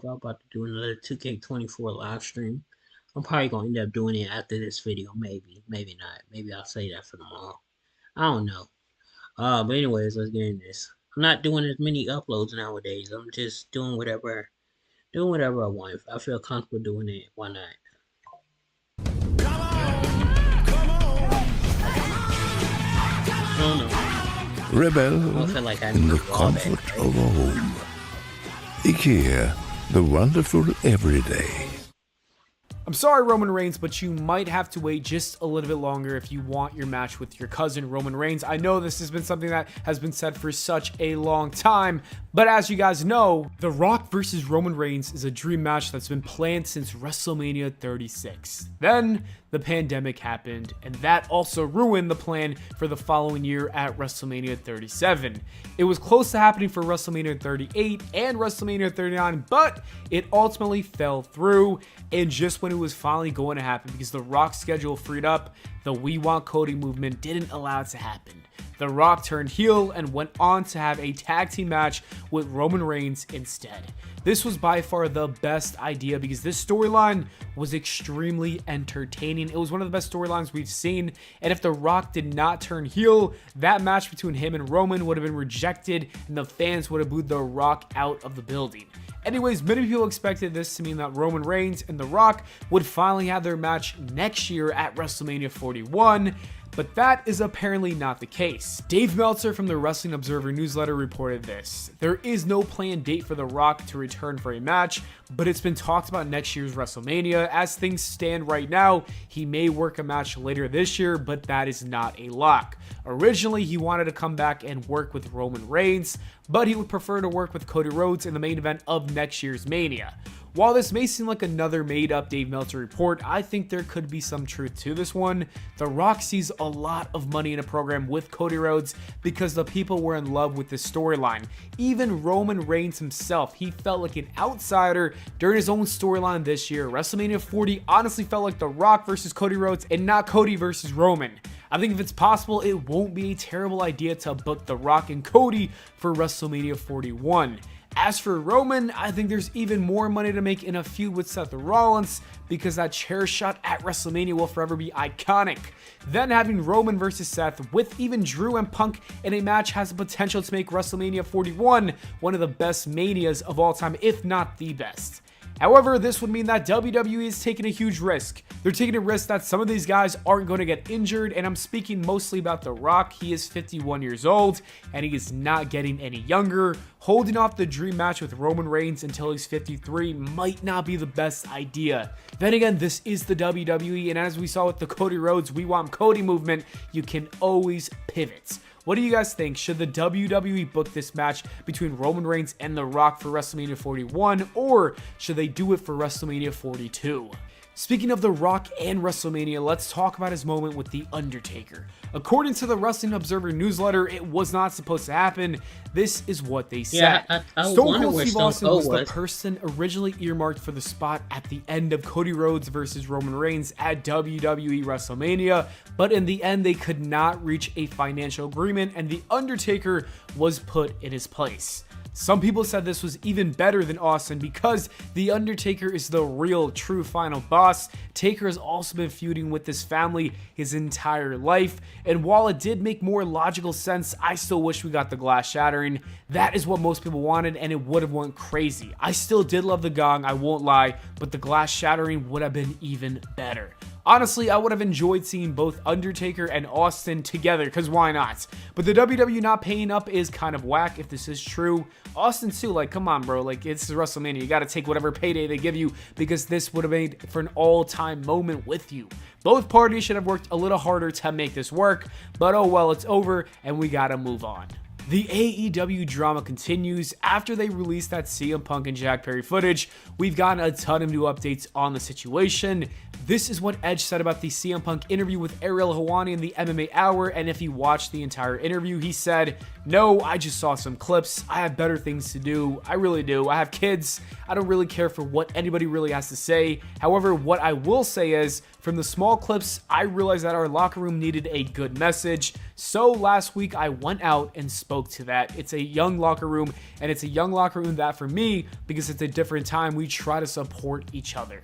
I'm about to do another 2K24 live stream. I'm probably gonna end up doing it after this video. Maybe, maybe not. Maybe I'll say that for tomorrow. I don't know. But anyways, let's get in this. I'm not doing as many uploads nowadays. I'm just doing whatever I want. If I feel comfortable doing it, why not? I don't know. Rebel I feel like I in need the to draw back, comfort right? of a home. IKEA, the wonderful everyday. I'm sorry, Roman Reigns, but you might have to wait just a little bit longer if you want your match with your cousin, Roman Reigns. I know this has been something that has been said for such a long time, but as you guys know, The Rock versus Roman Reigns is a dream match that's been planned since WrestleMania 36. Then, the pandemic happened, and that also ruined the plan for the following year at WrestleMania 37. It was close to happening for WrestleMania 38 and WrestleMania 39, but it ultimately fell through, and just when it was finally going to happen, because The Rock's schedule freed up, the We Want Cody movement didn't allow it to happen. The Rock turned heel and went on to have a tag team match with Roman Reigns instead. This was by far the best idea because this storyline was extremely entertaining. It was one of the best storylines we've seen, and if The Rock did not turn heel, that match between him and Roman would have been rejected and the fans would have booed The Rock out of the building. Anyways, many people expected this to mean that Roman Reigns and The Rock would finally have their match next year at WrestleMania 41, but that is apparently not the case. Dave Meltzer from the Wrestling Observer newsletter reported this. There is no planned date for The Rock to return for a match, but it's been talked about next year's WrestleMania. As things stand right now, he may work a match later this year, but that is not a lock. Originally, he wanted to come back and work with Roman Reigns, but he would prefer to work with Cody Rhodes in the main event of next year's Mania. While this may seem like another made-up Dave Meltzer report, I think there could be some truth to this one. The Rock sees a lot of money in a program with Cody Rhodes because the people were in love with this storyline. Even Roman Reigns himself, he felt like an outsider during his own storyline this year. WrestleMania 40 honestly felt like The Rock versus Cody Rhodes and not Cody versus Roman. I think if it's possible, it won't be a terrible idea to book The Rock and Cody for WrestleMania 41. As for Roman, I think there's even more money to make in a feud with Seth Rollins because that chair shot at WrestleMania will forever be iconic. Then having Roman versus Seth with even Drew and Punk in a match has the potential to make WrestleMania 41 one of the best manias of all time, if not the best. However, this would mean that WWE is taking a huge risk. They're taking a risk that some of these guys aren't going to get injured, and I'm speaking mostly about The Rock. He is 51 years old, and he is not getting any younger. Holding off the dream match with Roman Reigns until he's 53 might not be the best idea. Then again, this is the WWE, and as we saw with the Cody Rhodes We Want Cody movement, you can always pivot. What do you guys think? Should the WWE book this match between Roman Reigns and The Rock for WrestleMania 41, or should they do it for WrestleMania 42? Speaking of The Rock and WrestleMania, let's talk about his moment with The Undertaker. According to the Wrestling Observer newsletter, it was not supposed to happen. This is what they said. I Stone wonder Cold where Steve Stone Austin Cold was the was. person originally earmarked for the spot at the end of Cody Rhodes versus Roman Reigns at WWE WrestleMania, but in the end they could not reach a financial agreement and The Undertaker was put in his place. Some people said this was even better than Austin because The Undertaker is the real, true final boss. Taker has also been feuding with this family his entire life, and while it did make more logical sense, I still wish we got the glass shattering. That is what most people wanted, and it would have went crazy. I still did love the gong, I won't lie, but the glass shattering would have been even better. Honestly, I would have enjoyed seeing both Undertaker and Austin together, because why not? But the WWE not paying up is kind of whack if this is true. Austin too, like, come on, bro. Like, it's WrestleMania. You got to take whatever payday they give you, because this would have made for an all-time moment with you. Both parties should have worked a little harder to make this work, but oh well, it's over, and we got to move on. The AEW drama continues. After they released that CM Punk and Jack Perry footage, we've gotten a ton of new updates on the situation. This is what Edge said about the CM Punk interview with Ariel Helwani in the MMA Hour, and if you watched the entire interview, he said, "No, I just saw some clips. I have better things to do. I really do. I have kids. I don't really care for what anybody really has to say. However, what I will say is, from the small clips, I realized that our locker room needed a good message. So last week, I went out and spoke to that. It's a young locker room, and it's a young locker room that for me, because it's a different time, we try to support each other."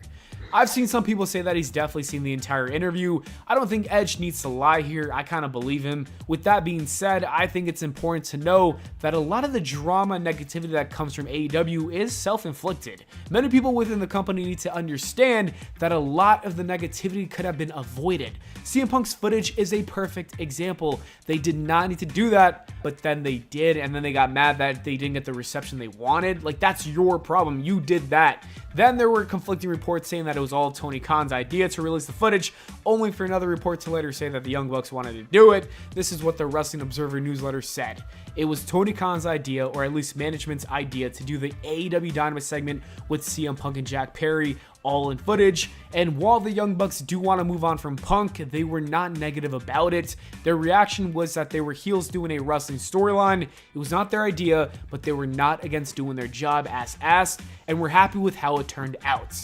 I've seen some people say that he's definitely seen the entire interview. I don't think Edge needs to lie here. I kind of believe him. With that being said, I think it's important to know that a lot of the drama and negativity that comes from AEW is self-inflicted. Many people within the company need to understand that a lot of the negativity could have been avoided. CM Punk's footage is a perfect example. They did not need to do that, but then they did, and then they got mad that they didn't get the reception they wanted. Like, that's your problem. You did that. Then there were conflicting reports saying that it was all Tony Khan's idea to release the footage, only for another report to later say that the Young Bucks wanted to do it. This is what the Wrestling Observer newsletter said. It was Tony Khan's idea, or at least management's idea, to do the AEW Dynamite segment with CM Punk and Jack Perry, all in footage. And while the Young Bucks do want to move on from Punk, they were not negative about it. Their reaction was that they were heels doing a wrestling storyline. It was not their idea, but they were not against doing their job as asked, and were happy with how it turned out.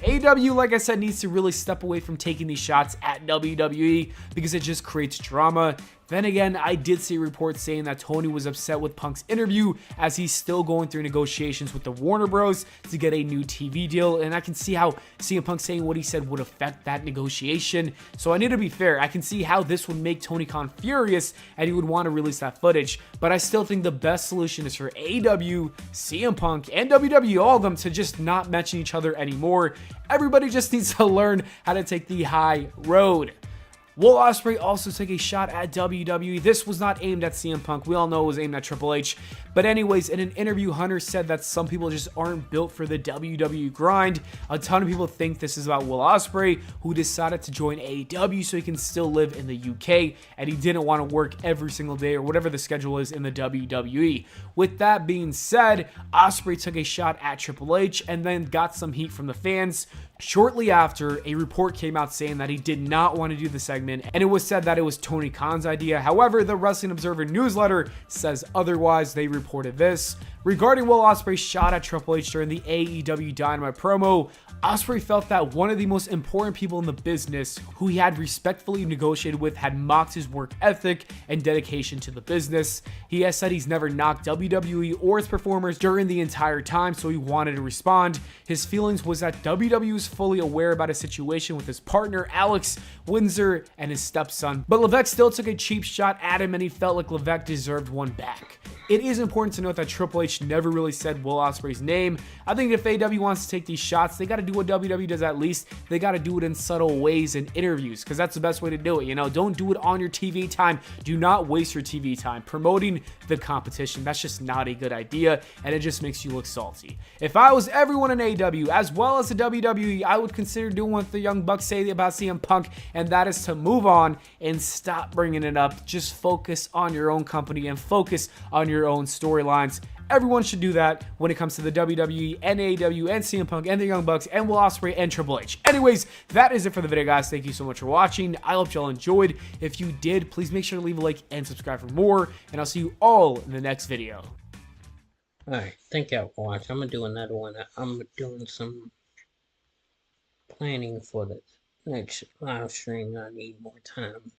AEW, like I said, needs to really step away from taking these shots at WWE because it just creates drama. Then again, I did see reports saying that Tony was upset with Punk's interview as he's still going through negotiations with the Warner Bros. To get a new TV deal, and I can see how CM Punk saying what he said would affect that negotiation. So I need to be fair. I can see how this would make Tony Khan furious and he would want to release that footage, but I still think the best solution is for AEW, CM Punk, and WWE, all of them, to just not mention each other anymore. Everybody just needs to learn how to take the high road. Will Ospreay also took a shot at WWE. This was not aimed at CM Punk. We all know it was aimed at Triple H. But anyways, in an interview, Hunter said that some people just aren't built for the WWE grind. A ton of people think this is about Will Ospreay, who decided to join AEW so he can still live in the UK, and he didn't want to work every single day or whatever the schedule is in the WWE. With that being said, Ospreay took a shot at Triple H and then got some heat from the fans. Shortly after, a report came out saying that he did not want to do the segment, and it was said that it was Tony Khan's idea. However, the Wrestling Observer newsletter says otherwise. They reported this. Regarding Will Ospreay's shot at Triple H during the AEW Dynamite promo, Ospreay felt that one of the most important people in the business, who he had respectfully negotiated with, had mocked his work ethic and dedication to the business. He has said he's never knocked WWE or its performers during the entire time, so he wanted to respond. His feelings was that WWE was fully aware about his situation with his partner, Alex Windsor, and his stepson, but Levesque still took a cheap shot at him, and he felt like Levesque deserved one back. It is important to note that Triple H never really said Will Ospreay's name. I think if AEW wants to take these shots, they got to do what WWE does at least. They got to do it in subtle ways in interviews, because that's the best way to do it. You know, don't do it on your TV time. Do not waste your TV time promoting the competition. That's just not a good idea, and it just makes you look salty. If I was everyone in AEW as well as the WWE, I would consider doing what the Young Bucks say about CM Punk, and that is to move on and stop bringing it up. Just focus on your own company and focus on your own storylines. Everyone should do that when it comes to the WWE and AEW and CM Punk and the Young Bucks and Will Ospreay and Triple H. Anyways, that is it for the video, guys. Thank you so much for watching. I hope y'all enjoyed. If you did, please make sure to leave a like and subscribe for more, and I'll see you all in the next video. Alright, thank y'all for watching. I'm gonna do another one. I'm doing some planning for the next live stream. I need more time.